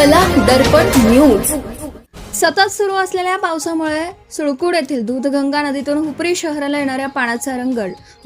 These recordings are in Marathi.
चला दर्पण न्यूज। सतत सुरू असलेल्या पावसामुळे सुळकूड येथील दूधगंगा नदीतून हुपरी शहराला येणाऱ्या पाण्याचा रंग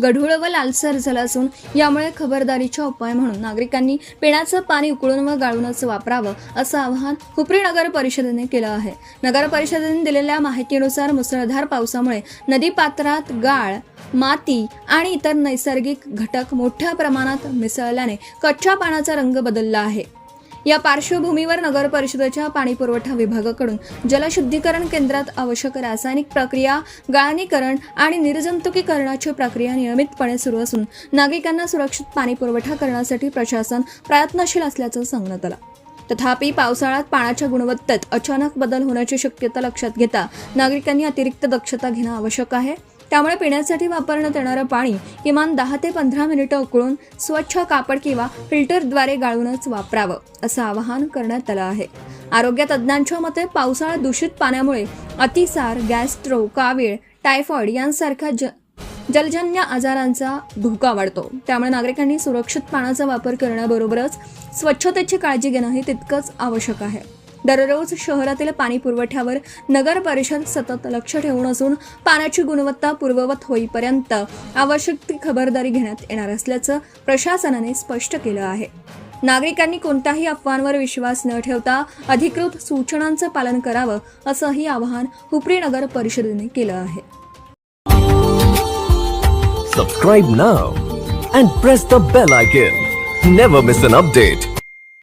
गढूळ व लालसर झाला असून यामुळे खबरदारीचा उपाय म्हणून नागरिकांनी पिण्याचं पाणी उकळून व गाळूनच वापरावं असं आवाहन हुपरी नगर परिषदेने केलं आहे। नगर परिषदेने दिलेल्या माहितीनुसार मुसळधार पावसामुळे नदी पात्रात गाळ, माती आणि इतर नैसर्गिक घटक मोठ्या प्रमाणात मिसळल्याने कच्च्या पाण्याचा रंग बदलला आहे। या पार्श्वभूमीवर नगर परिषदेच्या पाणी पुरवठा विभागाकडून जलशुद्धीकरण केंद्रात आवश्यक रासायनिक प्रक्रिया, गाळणीकरण आणि निर्जंतुकीकरणाची प्रक्रिया नियमितपणे सुरू असून नागरिकांना सुरक्षित पाणी पुरवठा करण्यासाठी प्रशासन प्रयत्नशील असल्याचं सांगण्यात आलं। तथापि पावसाळ्यात पाण्याच्या गुणवत्तेत अचानक बदल होण्याची शक्यता लक्षात घेता नागरिकांनी अतिरिक्त दक्षता घेणं आवश्यक आहे। त्यामुळे पिण्यासाठी वापरण्यात येणारं पाणी किमान 10 ते 15 मिनिटं उकळून स्वच्छ कापड किंवा फिल्टरद्वारे गाळूनच वापरावं असं आवाहन करण्यात आलं आहे। आरोग्य तज्ज्ञांच्या मते पावसाळ्यात दूषित पाण्यामुळे अतिसार, गॅस्ट्रो, कावीळ, टायफॉइड यांसारख्या जलजन्य आजारांचा धोका वाढतो। त्यामुळे नागरिकांनी सुरक्षित पाण्याचा वापर करण्याबरोबरच स्वच्छतेची काळजी घेणंही तितकंच आवश्यक आहे। दररोज शहरातील पाणी पुरवठ्यावर नगर परिषद सतत लक्ष ठेवून असून पाण्याची गुणवत्ता पूर्ववत होईपर्यंत आवश्यक ती खबरदारी घेण्यात येणार असल्याचं प्रशासनाने स्पष्ट केलं आहे। नागरिकांनी कोणत्याही अफवांवर विश्वास न ठेवता अधिकृत सूचनांचं पालन करावं असंही आवाहन हुपरी नगर परिषदेने केलं आहे। Subscribe now and press the bell icon. Never miss an update.